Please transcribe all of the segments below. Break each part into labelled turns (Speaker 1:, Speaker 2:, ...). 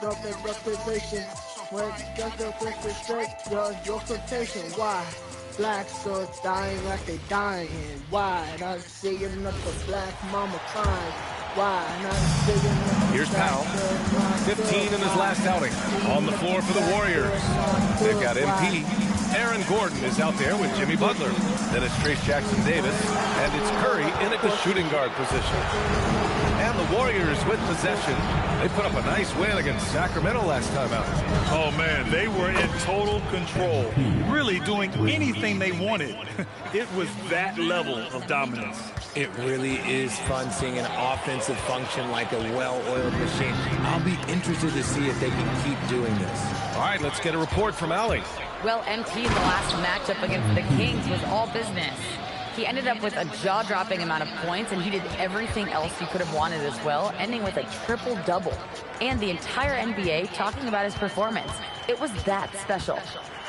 Speaker 1: drop that reputation. When just a disrespect your quotation. Why? Blacks are dying like they dying. Why? Not seeing another black mama crying. Why? Not seeing another.
Speaker 2: Here's Powell, 15 in his last outing. On the floor for the Warriors. They've got MP. Aaron Gordon is out there with Jimmy Butler. Then it's Trace Jackson-Davis, and it's Curry in at the shooting guard position. And the Warriors with possession. They put up a nice win against Sacramento last time out.
Speaker 3: Oh, man, they were in total control, really doing anything they wanted. It was that level of dominance.
Speaker 4: It really is fun seeing an offensive function like a well-oiled machine. I'll be interested to see if they can keep doing this.
Speaker 2: All right, let's get a report from Allie.
Speaker 5: Well, MP in the last matchup against the Kings was all business. He ended up with a jaw-dropping amount of points, and he did everything else he could have wanted as well, ending with a triple-double. And the entire NBA talking about his performance. It was that special.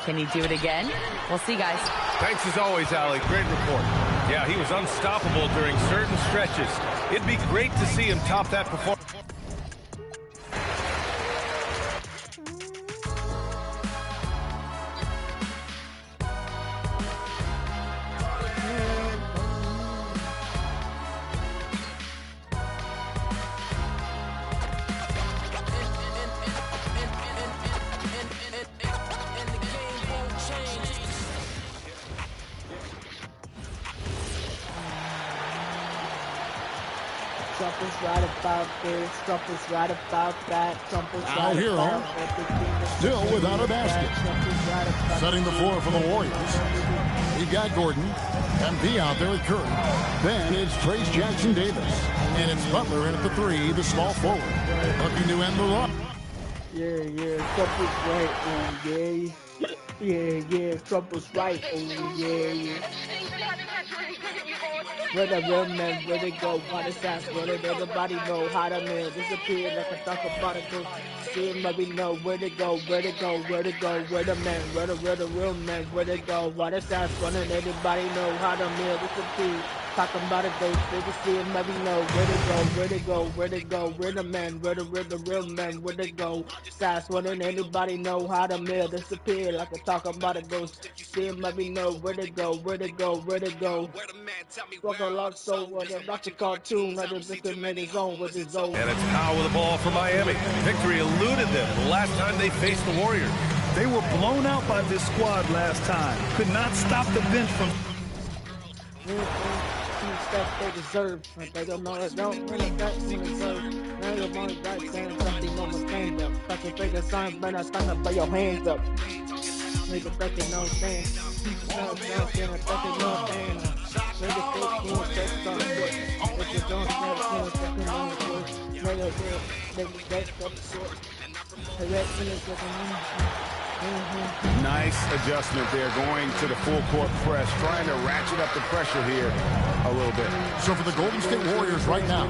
Speaker 5: Can he do it again? We'll see, guys.
Speaker 2: Thanks as always, Allie. Great report. Yeah, he was unstoppable during certain stretches. It'd be great to see him top that performance.
Speaker 1: Trump is right about this, Trump is right about that, Trump is right
Speaker 6: Hero,
Speaker 1: about everything.
Speaker 6: still without a basket. Setting the floor for the Warriors. We got Gordon, MP out there with Curry. Then it's Trace Jackson-Davis. And it's Butler in at the three, the small forward. Looking to end the run.
Speaker 1: Yeah, Trump is right, oh yeah, Trump is right, oh yeah. Where the real men, where they go, what is that? Where did everybody know how to man disappear like a talk about it? See him, let me know where they go, where they go, where they go, where the men, where the real men, where they go, what is that? Running, everybody know how to man disappear. Talking about it, those figures, see him, let me know where they go, where they go, where they go, where the men, where the real men, where they go. That's running, anybody know how to man disappear like a talk about it goes. See him, let me know where they go, where they go, where they go. Walk along so well, that's a cartoon, like a victim in his own with his own.
Speaker 2: And it's Powell with the ball for Miami. Victory eluded them the last time they faced the Warriors.
Speaker 3: They were blown out by this squad last time. Could not stop the bench from...
Speaker 1: Stuff they deserve, but they don't know it, don't really that they deserve. Now you're on the right saying something on the stand up. Fucking figure sign, but I stand up, put your hands up. Nigga fucking no stand. No stand, fucking no stand. Nigga fake doing sex on the foot. If you don't stand, fucking on the foot. Nigga that's up the short. The red finish looking on.
Speaker 7: Nice adjustment there, going to the full court press, trying to ratchet up the pressure here a little bit.
Speaker 6: So for the Golden State Warriors right now,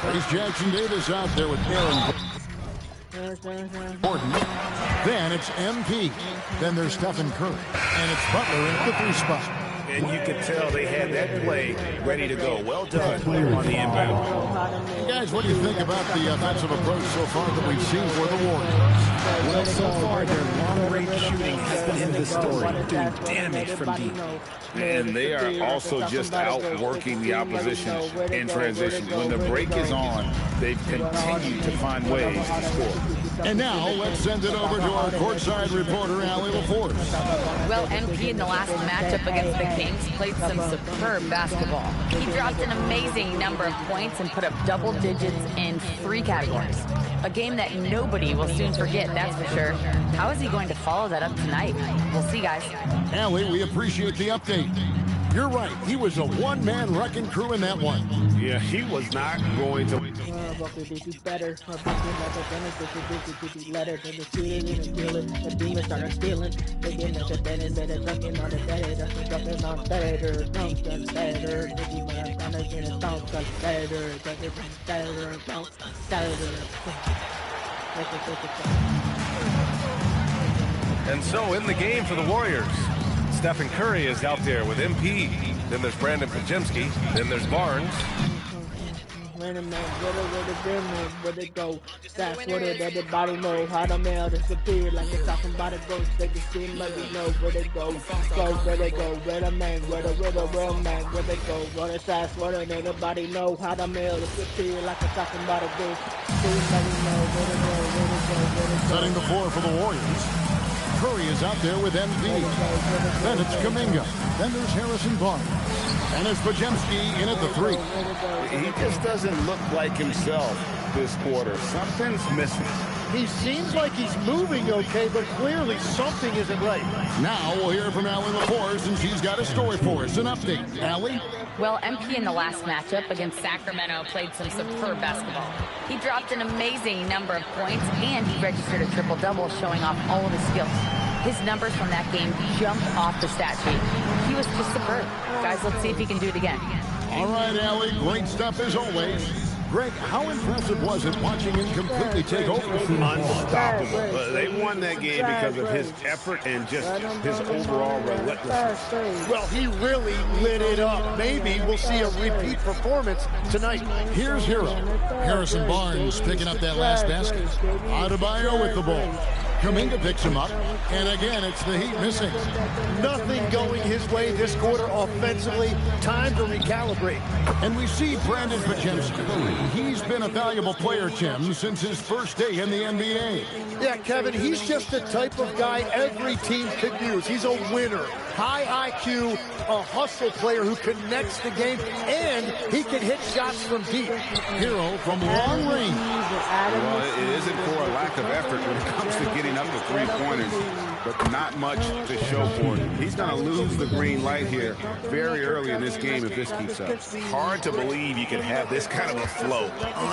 Speaker 6: Trace Jackson-Davis out there with Aaron Gordon. Then it's MP. Then there's Stephen Curry. And it's Butler in the three spot.
Speaker 4: And you could tell they had that play ready to go. Well done on the inbound.
Speaker 6: Guys, what do you think about the offensive approach so far that we've seen for the Warriors?
Speaker 4: Well, so far, their long-range shooting has been the story, doing damage from deep.
Speaker 7: And they are also just outworking the opposition in transition. When the break is on, they've continued to find ways to score.
Speaker 6: And now, let's send it over to our courtside reporter, Allie LaForce.
Speaker 5: Well, MP in the last matchup against the Kings played some superb basketball. He dropped an amazing number of points and put up double digits in 3 categories. A game that nobody will soon forget, that's for sure. How is he going to follow that up tonight? We'll see, guys.
Speaker 6: Allie, we appreciate the update. You're right. He was a one-man wrecking crew in that one.
Speaker 7: Yeah, he was not going to...
Speaker 1: better. Letter than the shooting and the killing. The demons started stealing. They get at the Dennis and the dunking on the dead. That's the dunking on better. Don't get better. The demons on the Dennis. Don't get better. Don't better.
Speaker 2: And so in the game for the Warriors, Stephen Curry is out there with MP. Then there's Brandon Pajemski. Then there's Barnes.
Speaker 1: When a man, where the real man, where they go. That's what it, everybody know how the mail disappear. Like they're talking about a ghost, they can see maybe know where they go. Go, where they go, where the man, where the real man, where they go. What is that, what it, everybody know how the mail disappear. Like they're talking about a ghost, see maybe know where they go, where they go, where they go.
Speaker 6: Setting the floor for the Warriors. Curry is out there with MV. Then it's Kuminga. Then there's Harrison Barnes. And it's Podziemski in at the 3.
Speaker 7: He just doesn't look like himself this quarter. Something's missing.
Speaker 8: He seems like he's moving okay, but clearly something isn't right.
Speaker 6: Now we'll hear from Allie LaForce, and she's got a story for us. An update. Allie?
Speaker 5: Well, MP in the last matchup against Sacramento played some superb basketball. He dropped an amazing number of points, and he registered a triple-double, showing off all of his skills. His numbers from that game jumped off the stat sheet. He was just superb. Guys, let's see if he can do it again.
Speaker 6: All right, Allie, great stuff as always. Greg, how impressive was it watching him completely take over?
Speaker 7: Unstoppable. They won that game because of his effort and just his overall relentlessness.
Speaker 8: Well, he really lit it up. Maybe we'll see a repeat performance tonight.
Speaker 6: Here's Hero. Harrison Barnes picking up that last basket. Adebayo with the ball. Kuminga picks him up, and again, it's the Heat missing.
Speaker 8: Nothing going his way this quarter offensively. Time to recalibrate.
Speaker 6: And we see Brandon Podziemski. He's been a valuable player, Tim, since his first day in the NBA.
Speaker 8: Yeah, Kevin, he's just the type of guy every team could use. He's a winner. High IQ, a hustle player who connects the game, and he can hit shots from deep.
Speaker 6: Hero from long range.
Speaker 7: Well, it isn't for a lack of effort when it comes to getting up to three-pointers, but not much to show for it. He's going to lose the green light here very early in this game if this keeps up.
Speaker 2: Hard to believe you can have this kind of a flow.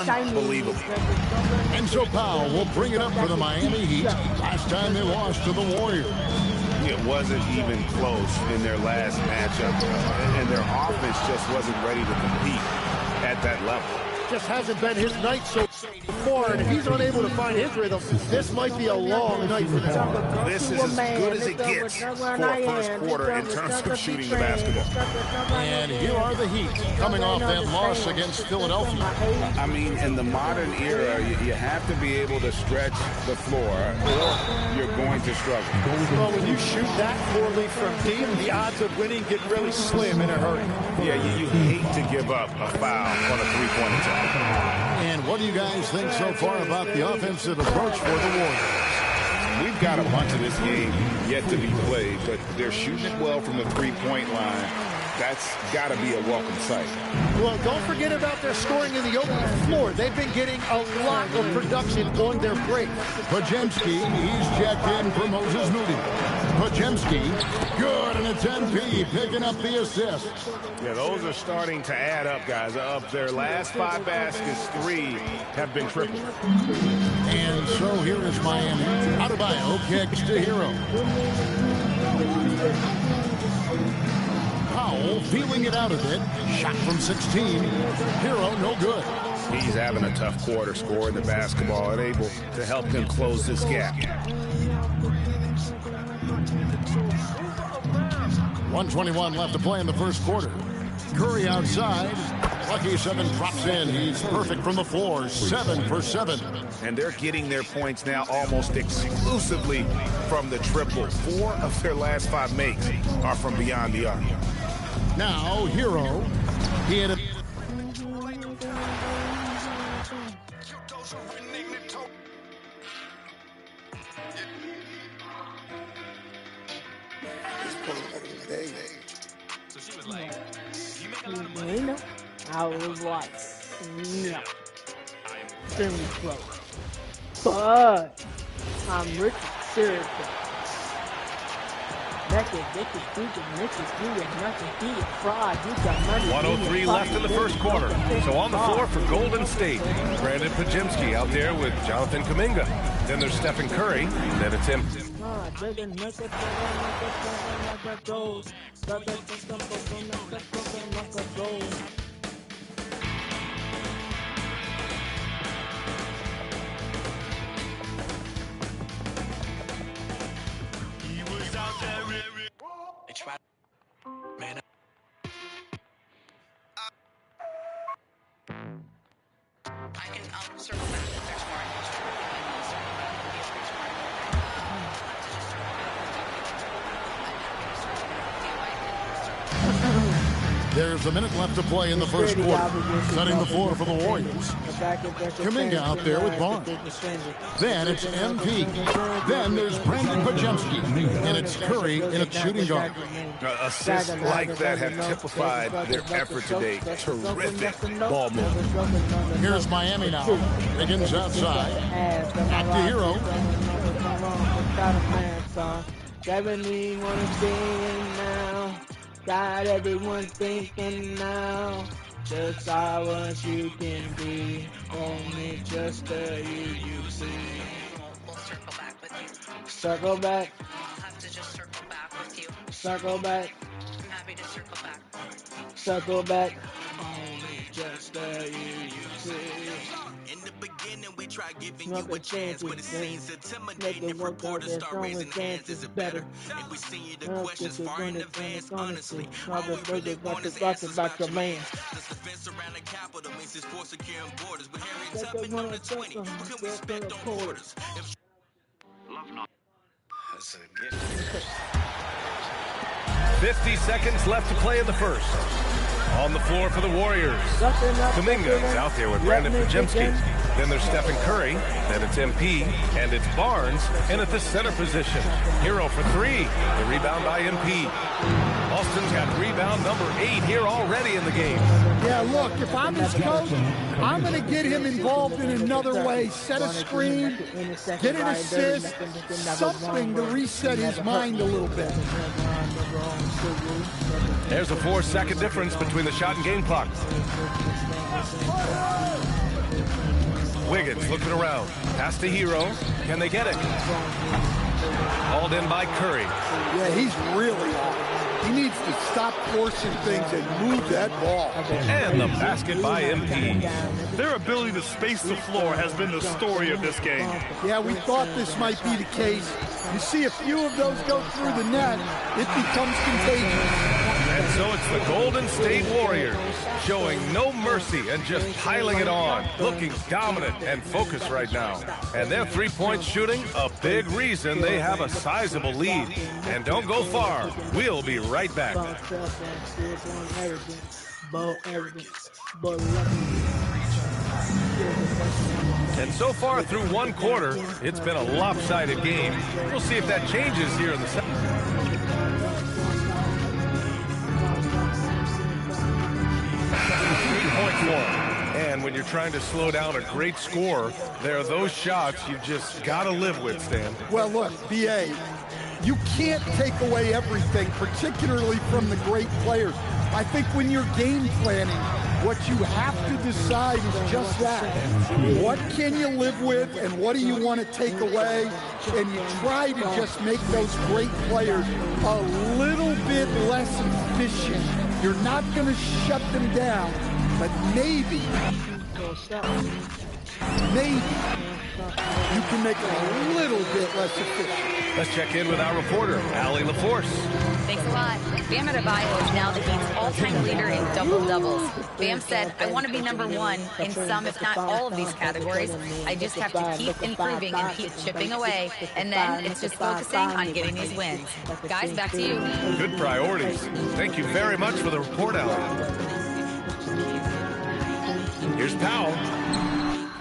Speaker 2: Unbelievable.
Speaker 6: And so Powell will bring it up for the Miami Heat. Last time they lost to the Warriors.
Speaker 7: It wasn't even close in their last matchup, and their offense just wasn't ready to compete at that level.
Speaker 8: Just hasn't been his night so far, and if he's unable to find his rhythm, this might be a long night for them.
Speaker 2: This is as good as it gets for a first quarter in terms of shooting the basketball.
Speaker 6: And here are the Heat coming off that loss against Philadelphia.
Speaker 7: I mean, in the modern era, you have to be able to stretch the floor, or you're going to struggle.
Speaker 8: Well, when you shoot that poorly from deep, the odds of winning get really slim in a hurry.
Speaker 7: Yeah, you hate to give up a foul on a three-point attempt.
Speaker 6: And what do you guys think so far about the offensive approach for the Warriors?
Speaker 7: We've got a bunch of this game yet to be played, but they're shooting it well from the three-point line. That's got to be a welcome sight.
Speaker 8: Well, don't forget about their scoring in the open floor. They've been getting a lot of production on their break.
Speaker 6: Podziemski, he's checked in for Moses Moody. Podziemski, good, and it's MP picking up the assist.
Speaker 2: Yeah, those are starting to add up, guys. Of their last 5 baskets, 3 have been triple.
Speaker 6: And so here is Miami. Adebayo kicks to Hero. Powell feeling it out a bit. Shot from 16. Hero, no good.
Speaker 7: He's having a tough quarter, scoring the basketball and able to help them close this gap.
Speaker 6: 1:21 left to play in the first quarter. Curry outside. Lucky 7 drops in. He's perfect from the floor. 7 for 7.
Speaker 7: And they're getting their points now almost exclusively from the triple. 4 of their last 5 makes are from beyond the arc.
Speaker 6: Now, Hero. He had a...
Speaker 1: I was like, no. Extremely close. But I'm Richard Sirius. Nothing,
Speaker 2: 1:03 left in the first quarter. So on the floor for Golden State, Brandon Podziemski out there with Jonathan Kuminga. Then there's Stephen Curry. Then it's him.
Speaker 9: I'll circle back if there's more.
Speaker 6: There's a minute left to play in the first quarter. Setting the floor for the Warriors. Kuminga out there with Barnes. Then it's MP. Then there's Brandon Pajemski. And it's Curry in a shooting guard.
Speaker 2: Assists like that have typified their effort today. Terrific ball movement.
Speaker 6: Here's Miami now. Higgins outside. Back to Hero.
Speaker 1: Got everyone thinking now, just how much you can be, only just the you see.
Speaker 9: We'll circle back with you.
Speaker 1: Circle back.
Speaker 9: I'll have to just circle back with you.
Speaker 1: Circle back.
Speaker 9: I'm happy to circle back.
Speaker 1: Circle back. Only just the you see.
Speaker 10: In the beginning, we tried giving you a chance, but it seems intimidating. If reporters start raising hands, is it better? If we send you the questions far in advance, honestly, all we really want is answers about your man. This defense around the capital means it's for securing borders. But Harry Tubman on the 20, what can we expect on quarters?
Speaker 2: That's a gift. 50 seconds left to play in the first. On the floor for the Warriors. Kuminga's out there with Brandon Pajemski. Then there's Stephen Curry. Then it's MP. And it's Barnes. And at the center position, Hero for three. The rebound by MP. Austin's got rebound number 8 here already in the game.
Speaker 8: Yeah, look, if I'm his coach, I'm going to get him involved in another way. Set a screen, get an assist, something to reset his mind a little bit.
Speaker 2: There's a 4-second difference between the shot and game clock. Wiggins looking around. Pass to Hero. Can they get it? Hauled in by Curry.
Speaker 8: Yeah, he's really on. He needs to stop forcing things and move that ball.
Speaker 2: And the basket by MP.
Speaker 3: Their ability to space the floor has been the story of this game.
Speaker 8: Yeah, we thought this might be the case. You see a few of those go through the net, it becomes contagious.
Speaker 2: And so it's the Golden State Warriors showing no mercy and just piling it on, looking dominant and focused right now. And their three-point shooting, a big reason they have a sizable lead. And don't go far. We'll be right back. And so far through one quarter, it's been a lopsided game. We'll see if that changes here in the second. And when you're trying to slow down a great score, there are those shots you just got to live with, Stan.
Speaker 8: Well, look, B.A., you can't take away everything, particularly from the great players. I think when you're game planning, what you have to decide is just that. What can you live with and what do you want to take away? And you try to just make those great players a little bit less efficient. You're not going to shut them down, but maybe you can make it a little bit less efficient.
Speaker 2: Let's check in with our reporter, Allie LaForce.
Speaker 5: Thanks a lot. Bam Adebayo is now the Heat's all-time leader in double-doubles. Bam said, I want to be number one in some, if not all of these categories. I just have to keep improving and keep chipping away. And then it's just focusing on getting these wins. Guys, back to you.
Speaker 2: Good priorities. Thank you very much for the report, Allie. Here's Powell.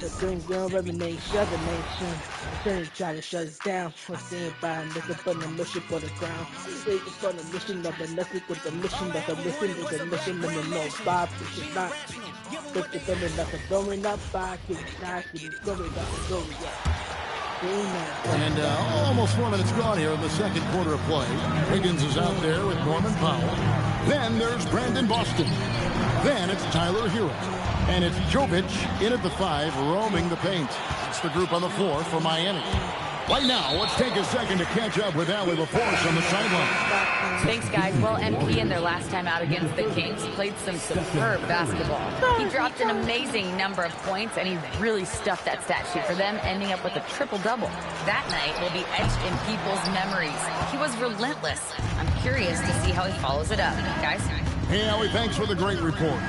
Speaker 1: The green girl revenue, shut the nation. Then try to shut us down. What's the by looking for the mission for the ground. Waiting for the mission of the nothing with the mission that the mission is the mission and the no Bob is not. Look at them and nothing going up by going up.
Speaker 6: And almost 4 minutes gone here in the second quarter of play. Higgins is out there with Norman Powell. Then there's Brandon Boston. Then it's Tyler Hero. And it's Jovic in at the 5, roaming the paint. It's the group on the floor for Miami. Right now, let's take a second to catch up with Allie LaForce on the sideline.
Speaker 5: Thanks, guys. Well, MP in their last time out against the Kings played some superb basketball. He dropped an amazing number of points, and he really stuffed that stat sheet for them, ending up with a triple-double. That night will be etched in people's memories. He was relentless. I'm curious to see how he follows it up. Guys?
Speaker 6: Hey, Allie, thanks for the great report.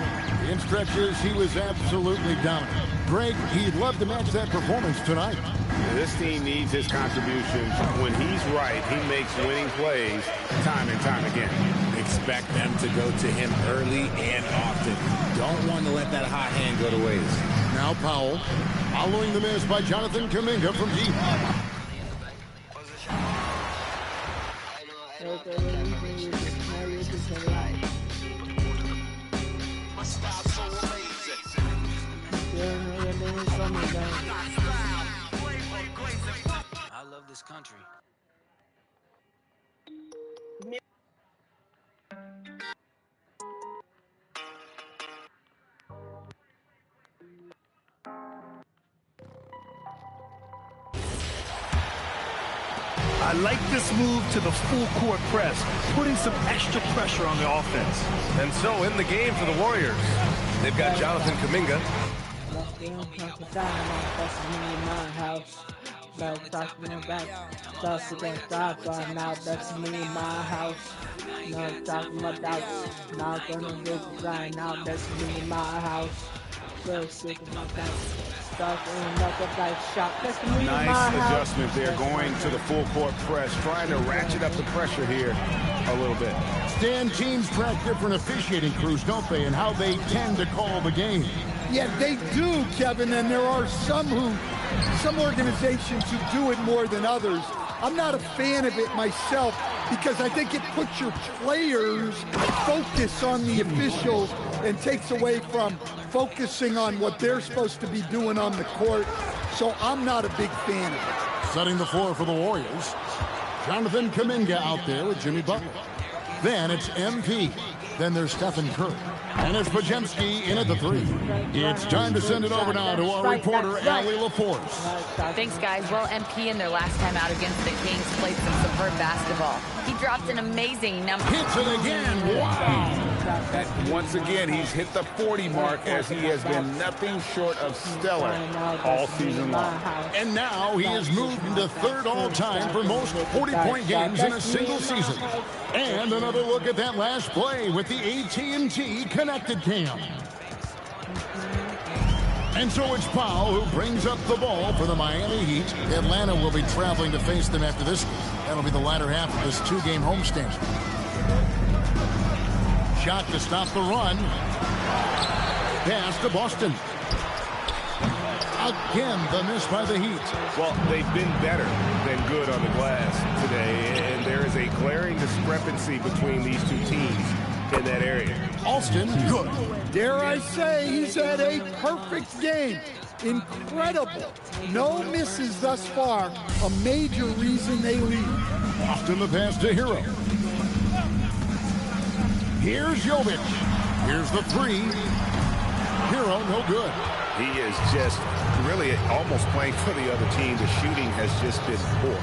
Speaker 6: In stretches, he was absolutely dominant. Greg, he'd love to match that performance tonight.
Speaker 7: This team needs his contributions. When he's right, he makes winning plays time and time again.
Speaker 4: Expect them to go to him early and often. Don't want to let that hot hand go to waste.
Speaker 6: Now Powell, following the miss by Jonathan Kuminga from deep.
Speaker 11: I love this country.
Speaker 3: I like this move to the full court press, putting some extra pressure on the offense.
Speaker 2: And so in the game for the Warriors, they've got Jonathan Kuminga.
Speaker 7: Nice adjustment there, going to the full court press, trying to ratchet up the pressure here a little bit.
Speaker 6: Stan, teams track different officiating crews, don't they, and how they tend to call the game.
Speaker 8: Yeah, they do, Kevin, and there are some organizations who do it more than others. I'm not a fan of it myself because I think it puts your players focus on the officials and takes away from focusing on what they're supposed to be doing on the court. So I'm not a big fan of it.
Speaker 6: Setting the floor for the Warriors, Jonathan Kuminga out there with Jimmy Butler. Then it's MP. Then there's Stephen Curry. And it's Pajemski in at the 3. It's time to send it over now to our reporter, Allie LaForce.
Speaker 5: Thanks, guys. Well, MP in their last time out against the Kings played some superb basketball. He dropped an amazing number.
Speaker 6: Hits it again. Wow.
Speaker 7: And once again, he's hit the 40 mark as he has been nothing short of stellar all season long.
Speaker 6: And now he has moved into third all-time for most 40-point games in a single season. And another look at that last play with the AT&T connected cam. And so it's Powell who brings up the ball for the Miami Heat. Atlanta will be traveling to face them after this. That'll be the latter half of this two-game homestand. Shot to stop the run. Pass to Boston. Again, the miss by the Heat.
Speaker 7: Well, they've been better than good on the glass today, and there is a glaring discrepancy between these two teams in that area.
Speaker 6: Alston, good.
Speaker 8: Dare I say, he's had a perfect game. Incredible. No misses thus far. A major reason they lead.
Speaker 6: Boston the pass to Hero. Here's Jovic. Here's the 3. Hero, no good.
Speaker 7: He is just really almost playing for the other team. The shooting has just been poor.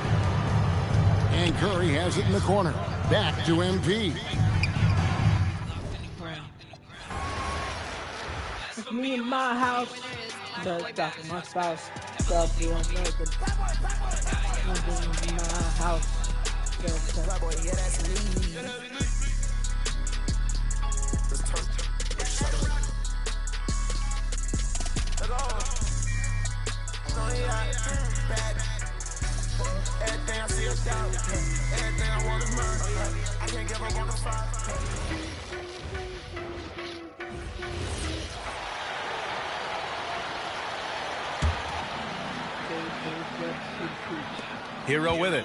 Speaker 6: And Curry has it in the corner. Back to MP.
Speaker 10: It's me in my house. But talk to my spouse. Stop doing nothing. In my house. Yeah, that's me.
Speaker 12: Everything I see is doubt. Everything I want is mine. I can't give up on the fight.
Speaker 2: Hero with it.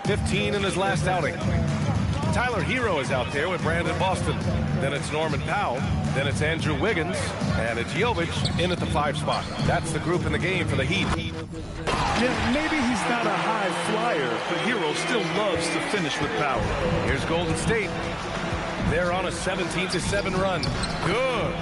Speaker 2: 15 in his last outing. Tyler Hero is out there with Brandon Boston. Then it's Norman Powell. Then it's Andrew Wiggins. And it's Jovic in at the 5 spot. That's the group in the game for the Heat.
Speaker 3: Yeah, maybe he's not a high flyer, but Hero still loves to finish with power.
Speaker 2: Here's Golden State. They're on a 17-7 run. Good.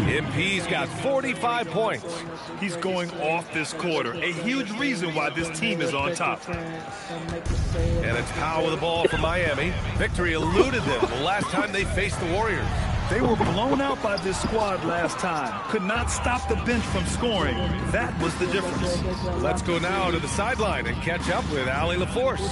Speaker 2: MP's got 45 points.
Speaker 3: He's going off this quarter. A huge reason why this team is on top.
Speaker 2: And it's Powell with the ball for Miami. Victory eluded them the last time they faced the Warriors.
Speaker 3: They were blown out by this squad last time. Could not stop the bench from scoring. That was the difference.
Speaker 2: Let's go now to the sideline and catch up with Allie LaForce.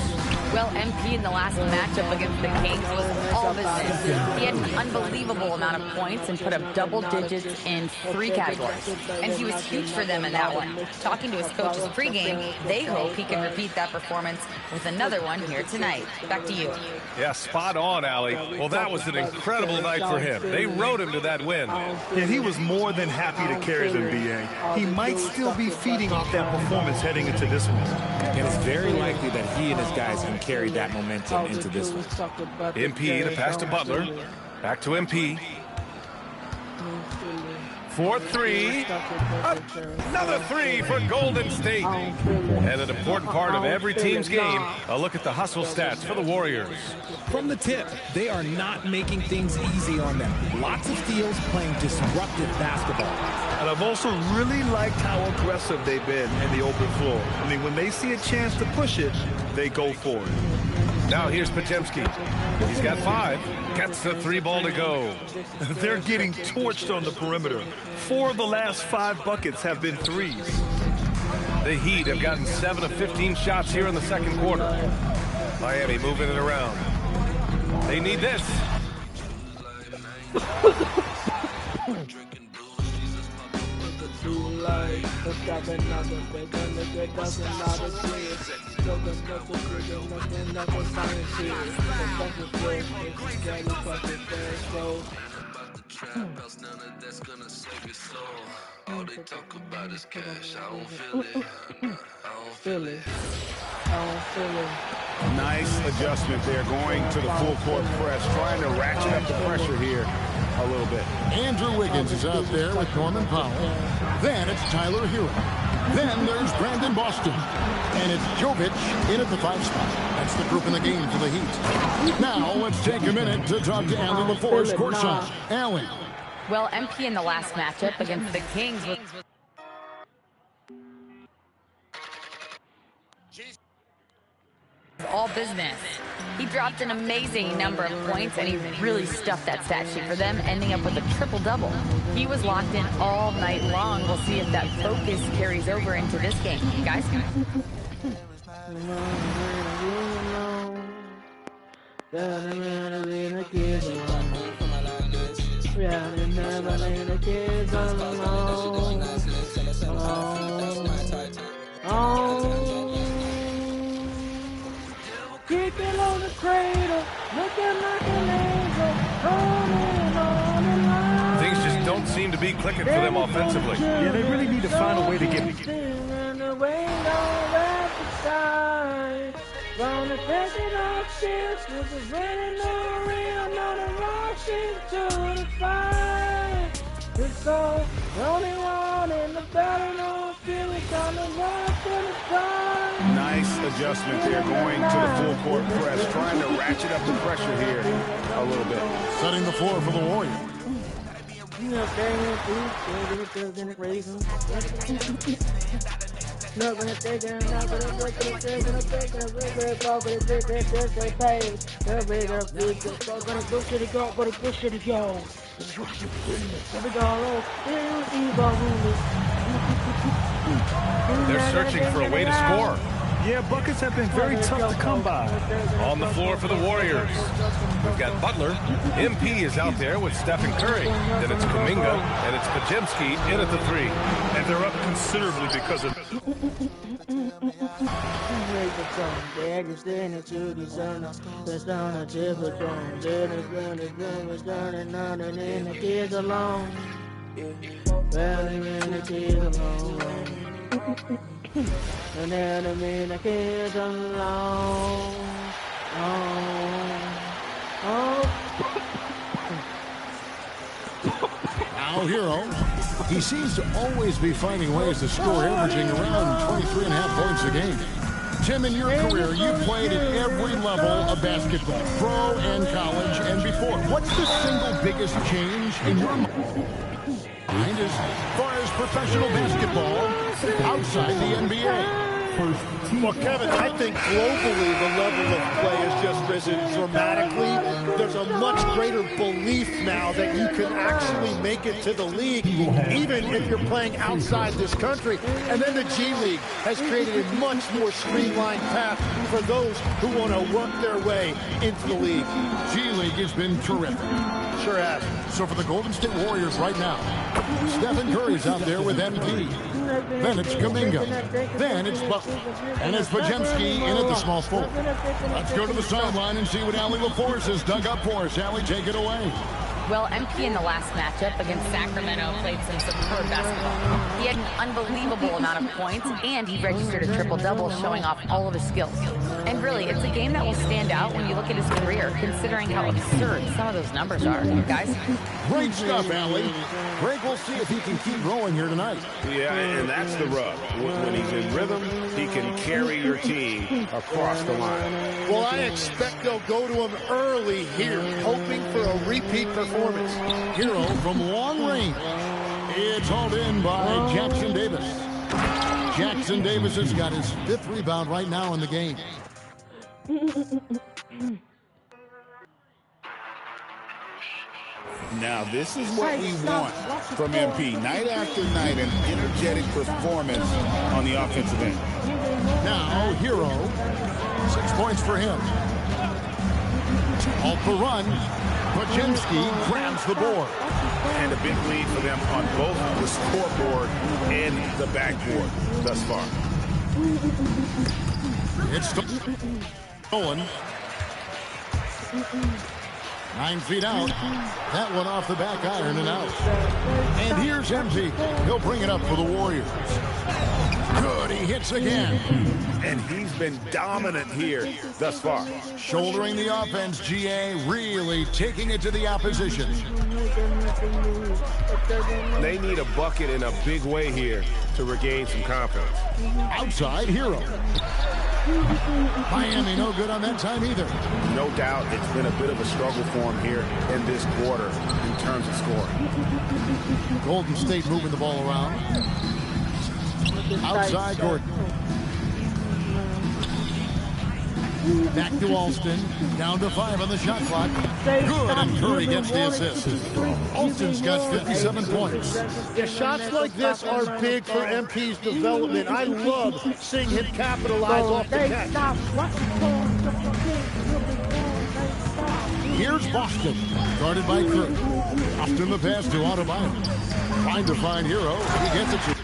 Speaker 5: Well, MP in the last matchup against the Kings was all business. He had an unbelievable amount of points and put up double digits in 3 categories. And he was huge for them in that one. Talking to his coaches pregame, they hope he can repeat that performance with another one here tonight. Back to you.
Speaker 2: Yeah, spot on, Allie. Well, that was an incredible night for him. They rode him to that win.
Speaker 3: And he was more than happy to carry them, BA. He might still be feeding off that performance heading into this one.
Speaker 4: And it's very likely that he and his guys can carry that momentum into this one.
Speaker 2: MP, the pass to Butler. Back to MP. 4-3. Another 3 for Golden State. And an important part of every team's game, a look at the hustle stats for the Warriors.
Speaker 4: From the tip, they are not making things easy on them. Lots of steals, playing disruptive basketball.
Speaker 3: And I've also really liked how aggressive they've been in the open floor. I mean, when they see a chance to push it, they go for it.
Speaker 2: Now here's Podziemski. He's got 5. Gets the 3 ball to go.
Speaker 3: They're getting torched on the perimeter. 4 of the last 5 buckets have been threes.
Speaker 2: The Heat have gotten 7 of 15 shots here in the second quarter. Miami moving it around. They need this.
Speaker 12: All they talk about is cash. I don't feel it. I don't feel it.
Speaker 7: Nice adjustment there, going to the full court press, trying to ratchet up the pressure here a little bit.
Speaker 6: Andrew Wiggins is out there with Norman Powell. Then it's Tyler Hero. Then there's Brandon Boston. And it's Jovic in at the 5 spot. That's the group in the game for the Heat. Now let's take a minute to talk to Allie LaForce courtside. Allie.
Speaker 5: Well, MP in the last matchup against the Kings was all business. He dropped an amazing number of points, and he really stuffed that stat sheet for them, ending up with a triple-double. He was locked in all night long. We'll see if that focus carries over into this game. Guys?
Speaker 10: Keep it on the cradle, looking like an angel, on and on.
Speaker 2: Things just don't seem to be clicking for them offensively.
Speaker 3: Yeah, they really need to find a way to get
Speaker 10: in the window at the side. Gonna take it off shifts, this is really no real, not a rush into the fight. It's all the only one in the battle, no feeling coming right to the side.
Speaker 7: Nice adjustment there, going to the full court press, trying to ratchet up the pressure here a little bit.
Speaker 6: Setting the floor for the Warriors.
Speaker 10: Not gonna take it, not gonna break it, not gonna break it,
Speaker 2: They're searching for a way to score.
Speaker 3: Yeah, buckets have been very tough to come by.
Speaker 2: On the floor for the Warriors, we've got Butler. MP is out there with Stephen Curry. Then it's Kuminga, and it's Podziemski in at the 3.
Speaker 3: And they're up considerably because of
Speaker 10: and then I mean the kids alone.
Speaker 6: Now Hero. He seems to always be finding ways to score, averaging around 23.5 points a game. Tim, in your career, you played at every level of basketball, pro and college and before. What's the single biggest change in your mind as far as professional basketball outside the NBA?
Speaker 8: Well, Kevin, I think globally the level of play has just risen dramatically. There's a much greater belief now that you can actually make it to the league, even if you're playing outside this country. And then the G League has created a much more streamlined path for those who want to work their way into the league.
Speaker 6: G League has been terrific.
Speaker 8: Sure has.
Speaker 6: So for the Golden State Warriors right now, Stephen Curry's out there with MP. Then it's Kuminga. Then it's Butler. And it's Pajemski in at the small forward. Let's go to the sideline and see what Allie LaForce has dug up for us. Allie, take it away.
Speaker 5: Well, MP in the last matchup against Sacramento played some superb basketball. He had an unbelievable amount of points, and he registered a triple-double, showing off all of his skills. And really, it's a game that will stand out when you look at his career, considering how absurd some of those numbers are, guys.
Speaker 6: Great stuff, Allie. Greg, we'll see if he can keep rolling here tonight.
Speaker 7: Yeah, and that's the rub. When he's in rhythm, he can carry your team across the line.
Speaker 8: Well, I expect they'll go to him early here, hoping for a repeat performance.
Speaker 6: Hero from long range. It's hauled in by Jackson Davis. Jackson Davis has got his 5th rebound right now in the game.
Speaker 7: Now, this is what we want from MP. Night after night, an energetic performance on the offensive end.
Speaker 6: Now, Hero. 6 points for him. Off the run. Pajemski grabs the board.
Speaker 7: And a big lead for them on both the scoreboard and the backboard thus far.
Speaker 6: It's Nolan. 9 feet out. That one off the back iron and out. And here's MP. He'll bring it up for the Warriors. Good, he hits again.
Speaker 7: And he's been dominant here thus far.
Speaker 6: Shouldering the offense, GA, really taking it to the opposition.
Speaker 7: They need a bucket in a big way here to regain some confidence.
Speaker 6: Outside, Hero. Miami no good on that time either.
Speaker 7: No doubt it's been a bit of a struggle for him here in this quarter in terms of scoring.
Speaker 6: Golden State moving the ball around. Outside, Gordon. Back to Alston. Down to 5 on the shot clock. Good, and Curry gets the assist. Alston's got 57 points.
Speaker 8: Yeah, shots like this are big for MP's development. I love seeing him capitalize off the catch.
Speaker 6: Here's Boston, guarded by Curry. Boston the pass to Adebayo. Trying to find Hero. He gets it to.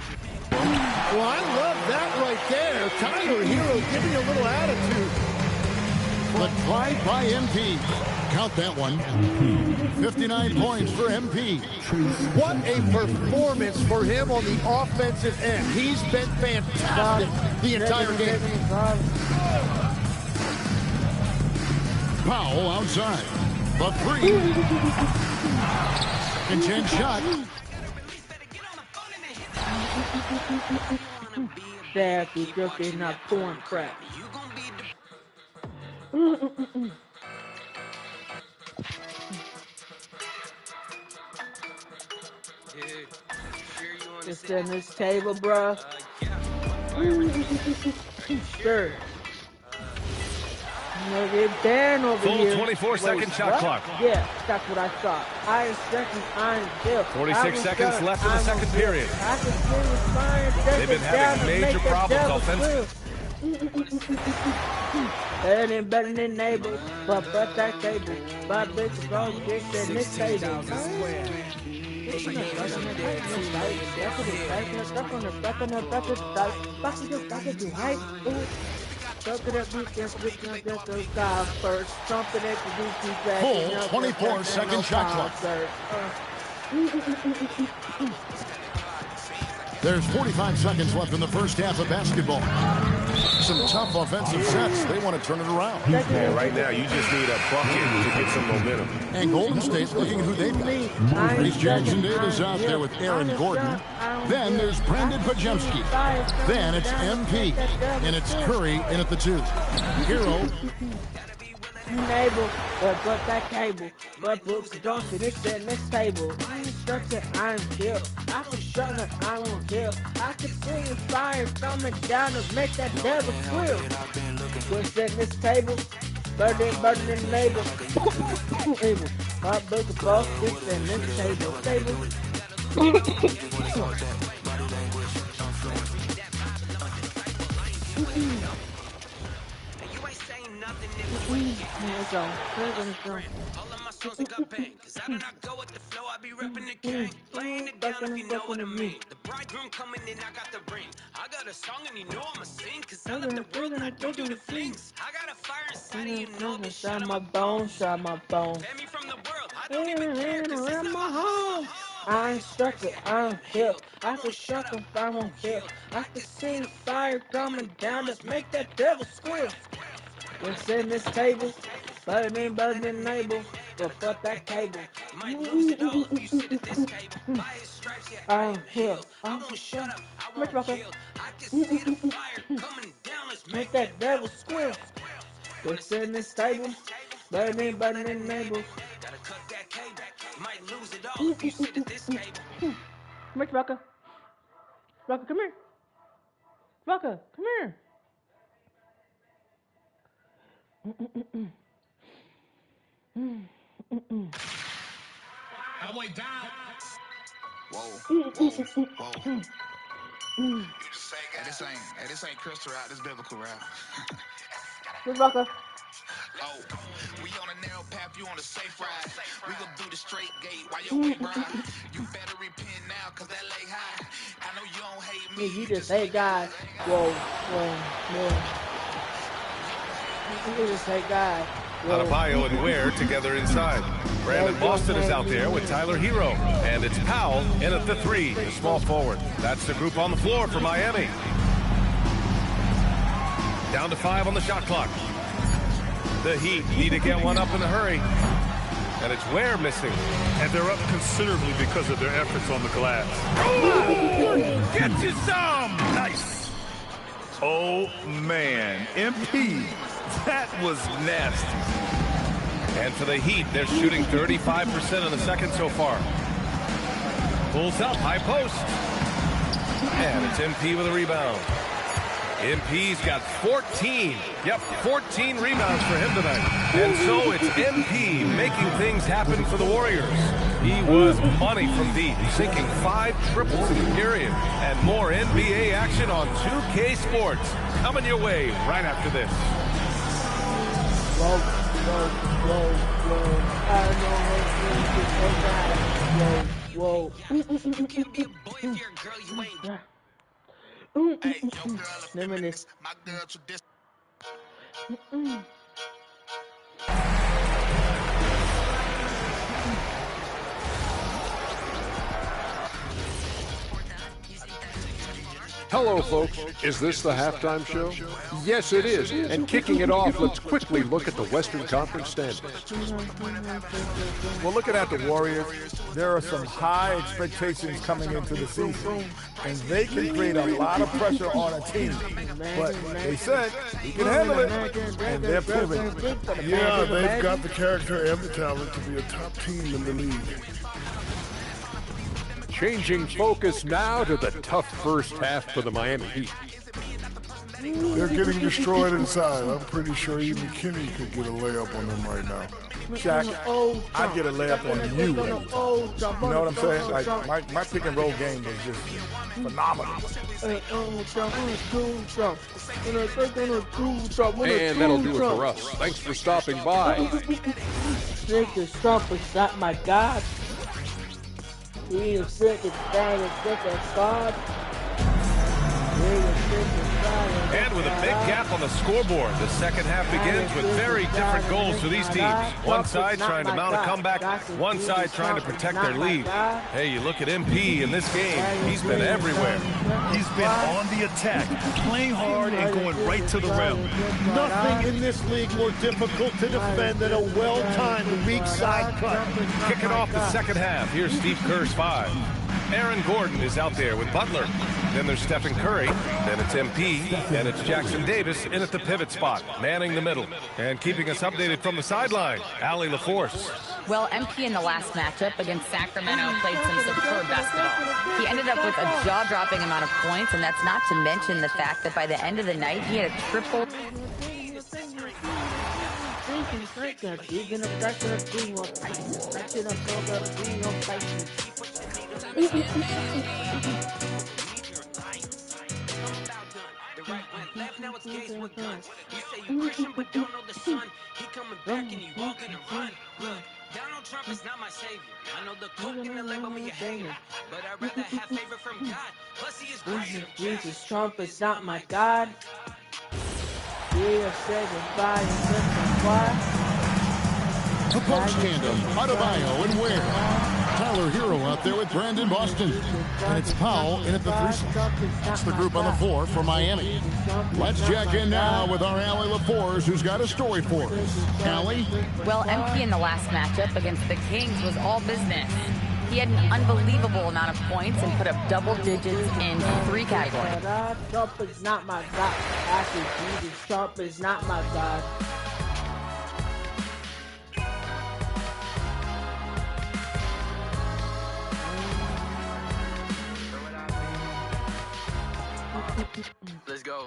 Speaker 8: Well, I love that right there. Tyler Hero giving a little attitude.
Speaker 6: The drive by MP. Count that one. 59 points for MP.
Speaker 8: What a performance for him on the offensive end. He's been fantastic the entire game.
Speaker 6: Powell outside. The 3. And 10 shot.
Speaker 10: Dad, you just ain't not pouring crap. Just in this table, bruh. Sure. Get Dan over
Speaker 2: Full
Speaker 10: here.
Speaker 2: 24-second shot
Speaker 10: what?
Speaker 2: clock.
Speaker 10: Yeah, that's what I thought. Iron seconds, iron still.
Speaker 2: 46 seconds left in the second period.
Speaker 10: I can see the iron
Speaker 2: They've been having major problems offensively.
Speaker 10: Better than neighbors, but that table. But bitch, go get that this table.
Speaker 6: Full 24-second shot clock. There's 45 seconds left in the first half of basketball. Some tough offensive sets. They want to turn it around.
Speaker 7: And right now, you just need a bucket to get some momentum.
Speaker 6: And Golden State's looking at who they've got. There's Jackson Davis out there with Aaron Gordon. Then there's Brandon Pajemski. Then it's MP. And it's Curry in at the 2. Hero.
Speaker 1: Enable, but that cable, but books don't fit this in this table. I'm structured, I'm killed. I can shut up, I won't kill. I can see the fire coming down to make that devil squeal. What's in this table? Burden, label. Able. My book of boss, this in this table.
Speaker 11: All of my songs that got bang, cause I do not go with the flow, I be repping the king. Laying it down if you know what I mean. The bridegroom coming in, I got the ring. I got a song and you know I'ma sing, cause I love the world and I don't do the flings. I got a fire inside of you, know me, shut my bones.
Speaker 1: Shut my bones.
Speaker 11: Ban me from the world, I don't even care, cause this is my home.
Speaker 1: I'm structured, I'm killed. I can shut up, I won't kill. I can see the fire coming down, let's make that devil squeal. What's in this table? Better than able. But fuck that cable.
Speaker 11: You might lose it all if you sit at this table. By his stripes, yeah, I am healed. I won't shut up, I won't kill. I can see the fire coming down, let's make that devil squeal.
Speaker 1: What's in this table? Better than able.
Speaker 11: Gotta cut that cable. You might lose it all if you sit at this table.
Speaker 1: Come here, Rocker. Rocker, come here. Rocker, come here.
Speaker 12: Halfway down. Whoa. Hey, this ain't Crystal rap, this biblical rap.
Speaker 1: Good Rocker.
Speaker 12: Oh, we on a narrow path, you on a safe ride. We gon' do the straight gate while your way bride. You better repent now, cause that lay high. I know you don't hate me.
Speaker 1: You just hate God. Whoa. You just hate God.
Speaker 2: Adebayo and Ware together inside. Brandon Boston is out there with Tyler Hero. And it's Powell in at the 3, the small forward. That's the group on the floor for Miami. Down to 5 on the shot clock. The Heat need to get one up in a hurry. And it's Ware missing.
Speaker 3: And they're up considerably because of their efforts on the glass.
Speaker 2: Oh, get you some!
Speaker 3: Nice. Oh, man. MP. That was nasty.
Speaker 2: And for the Heat, they're shooting 35% in the second so far. Pulls up, high post. And it's MP with a rebound. MP's got 14. Yep, 14 rebounds for him tonight. And so it's MP making things happen for the Warriors. He was money from deep, sinking 5 triples in the period. And more NBA action on 2K Sports. Coming your way right after this.
Speaker 1: Whoa. I know whoa.
Speaker 11: You can't be a boy if you're a girl, you ain't.
Speaker 12: Hey, your girl a feminist, my girl traditional.
Speaker 13: Hello, folks. Is this the halftime show? Yes, it is. And kicking it off, let's quickly look at the Western Conference standings.
Speaker 14: Well, looking at the Warriors, there are some high expectations coming into the season, and they can create a lot of pressure on a team. But they said we can handle it, and they're proving it.
Speaker 15: Yeah, they've got the character and the talent to be a top team in the league.
Speaker 13: Changing focus now to the tough first half for the Miami Heat.
Speaker 15: They're getting destroyed inside. I'm pretty sure even McKinney could get a layup on them right now.
Speaker 14: Shaq, I'd get a layup on you. You know what I'm saying? Like my pick and roll game is just phenomenal.
Speaker 13: And that'll do it for us. Thanks for stopping by.
Speaker 1: Thank you, stop my God. He is sick and tired of sick and scarred.
Speaker 2: And with a big gap on the scoreboard, the second half begins with very different goals for these teams. One side trying to mount a comeback, one side trying to protect their lead. Hey, you look at MP in this game, he's been everywhere.
Speaker 3: He's been on the attack, playing hard and going right to the rim.
Speaker 15: Nothing in this league more difficult to defend than a well-timed weak side cut.
Speaker 2: Kicking off the second half, here's Steve Kerr's 5. Aaron Gordon is out there with Butler. Then there's Stephen Curry. Then it's MP. And it's Jackson Davis in at the pivot spot, manning the middle. And keeping us updated from the sideline, Allie LaForce.
Speaker 5: Well, MP in the last matchup against Sacramento played some superb basketball. He ended up with a jaw-dropping amount of points, and that's not to mention the fact that by the end of the night, he had a triple.
Speaker 11: Now it's gays with guns. You say you Christian but don't know the sun. He coming back and you all gonna run. Look, Donald Trump is not my savior. I know the coke in the label me a hater, but I'd rather have favor from God. Plus he is greater.
Speaker 10: Jesus, Trump is not my God. We have said goodbye and listen why.
Speaker 6: The post tandem, Adebayo and Ware. Tyler Hero out there with Brandon Boston. And it's Powell in at the 3. That's the group on the 4 for Miami. Let's check in now with our Allie LaForce, who's got a story for us. Allie?
Speaker 5: Well, MP in the last matchup against the Kings was all business. He had an unbelievable amount of points and put up double digits in 3 categories.
Speaker 10: Trump is not my God. Actually, Jesus, Trump is not my God.
Speaker 11: Let's go.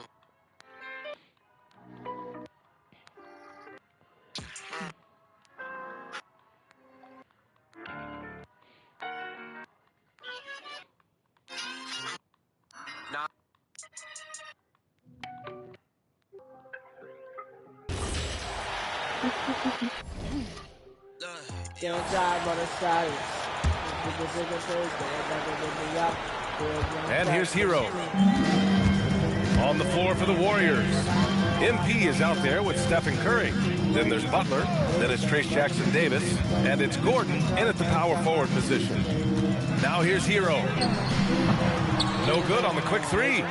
Speaker 11: Nah.
Speaker 2: And here's Hero. On the floor for the Warriors. MP is out there with Stephen Curry. Then there's Butler. Then it's Trace Jackson Davis. And it's Gordon in at the power forward position. Now here's Hero. No good on the quick 3.
Speaker 3: You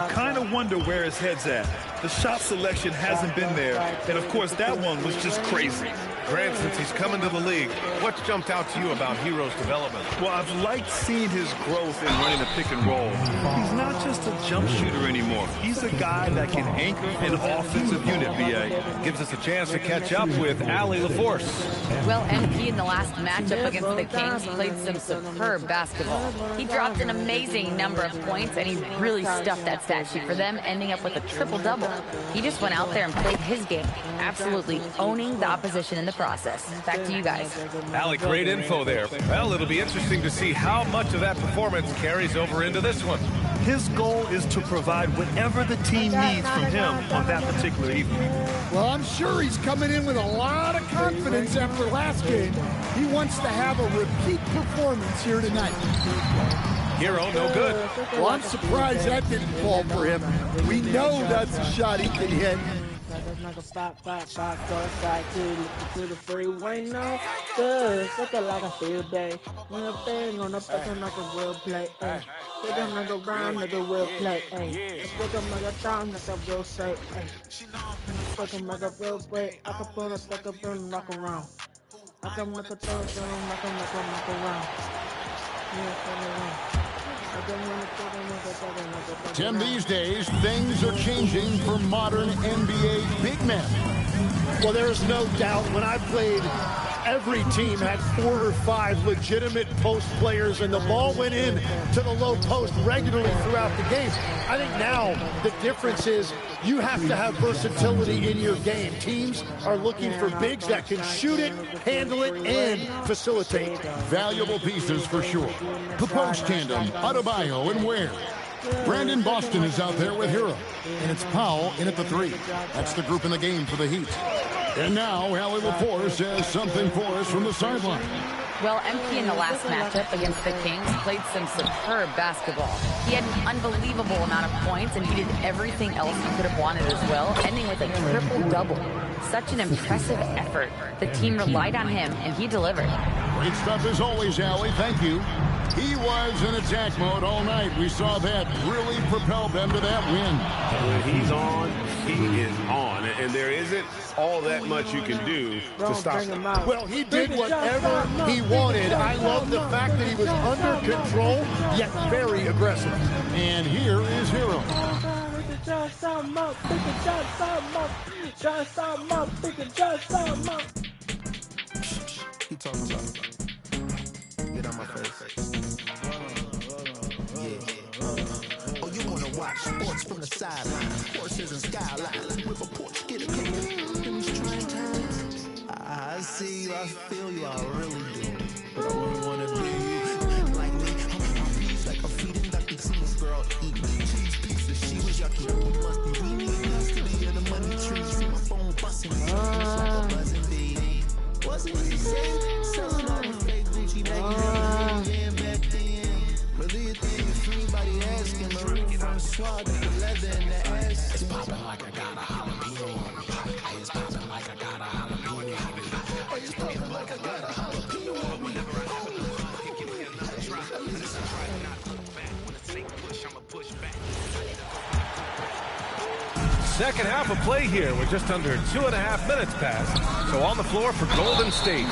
Speaker 3: kind of wonder where his head's at. The shot selection hasn't been there. And, of course, that one was just crazy.
Speaker 2: Grant, since he's come into the league, what's jumped out to you about Hero's development?
Speaker 3: Well, I've liked seeing his growth in running a pick and roll. He's not just a jump shooter anymore. He's a guy that can anchor an offensive unit, B.A.
Speaker 2: Gives us a chance to catch up with Allie LaForce.
Speaker 5: Well, MP in the last matchup against the Kings played some superb basketball. He dropped an amazing number of points, and he really stuffed that stat sheet for them, ending up with a triple-double. He just went out there and played his game, absolutely owning the opposition in the process. Back to you guys.
Speaker 2: Allie, great info there. Well, it'll be interesting to see how much of that performance carries over into this one.
Speaker 3: His goal is to provide whatever the team needs from him on that particular evening.
Speaker 8: Well, I'm sure he's coming in with a lot of confidence after last game. He wants to have a repeat performance here tonight.
Speaker 2: Hero, no good.
Speaker 8: Well, I'm surprised that didn't fall for him. We know that's a shot he can hit.
Speaker 10: Like a go side to the freeway now. Good, looking like a field day. When a thing on the fucking like a real play, ayy. Pick them like a rhyme, like a real play, ayy. Pick them like a time, like a real say, ayy. Pick them like a real play. I can put a fuck up and rock around. I can make a turn, rock around. Yeah,
Speaker 6: Tim, these days, things are changing for modern NBA big men.
Speaker 16: Well, there's no doubt when I played, every team had 4 or 5 legitimate post players, and the ball went in to the low post regularly throughout the game. I think now the difference is you have to have versatility in your game. Teams are looking for bigs that can shoot it, handle it, and facilitate.
Speaker 6: Valuable pieces for sure. The post tandem, Adebayo and Ware. Brandon Boston is out there with Hero. And it's Powell in at the 3. That's the group in the game for the Heat. And now, Allie LaForce has something for us from the sideline.
Speaker 5: Well, MP in the last matchup against the Kings played some superb basketball. He had an unbelievable amount of points, and he did everything else he could have wanted as well, ending with a triple-double. Such an impressive effort. The team relied on him, and he delivered.
Speaker 6: Great stuff as always, Allie. Thank you. He was in attack mode all night. We saw that really propel them to that win.
Speaker 7: When he's on, he is on. and there isn't all that much you can do to stop him.
Speaker 16: Well, he did whatever he wanted. I love the fact that he was under control, yet very aggressive.
Speaker 6: And here is Hero.
Speaker 10: Just some up, just some up, just some up, just some up.
Speaker 17: He talking about get on my face. Yeah. Oh, you wanna watch sports from the sideline? Horses and skylines. With a porch, get a couple in these trying times. I see you, I feel you, I really do. But I wouldn't wanna be you. Like me, I'm on my feet like a feeding ducky. Seen girl eat me cheese pizza. She was yucky. Must be we need custody of the money tree. See my phone busting. It's like a buzzing bee. Wasn't he saying selling all the fake Gucci bags and back then? Whether you think it's anybody asking, Marie Francois, the leather in the ass. It's popping like I got a jalapeno on me. It's popping like I got a jalapeno on me. It's popping like I got a jalapeno on me.
Speaker 2: Second half of play here with just under 2.5 minutes passed. So on the floor for Golden State.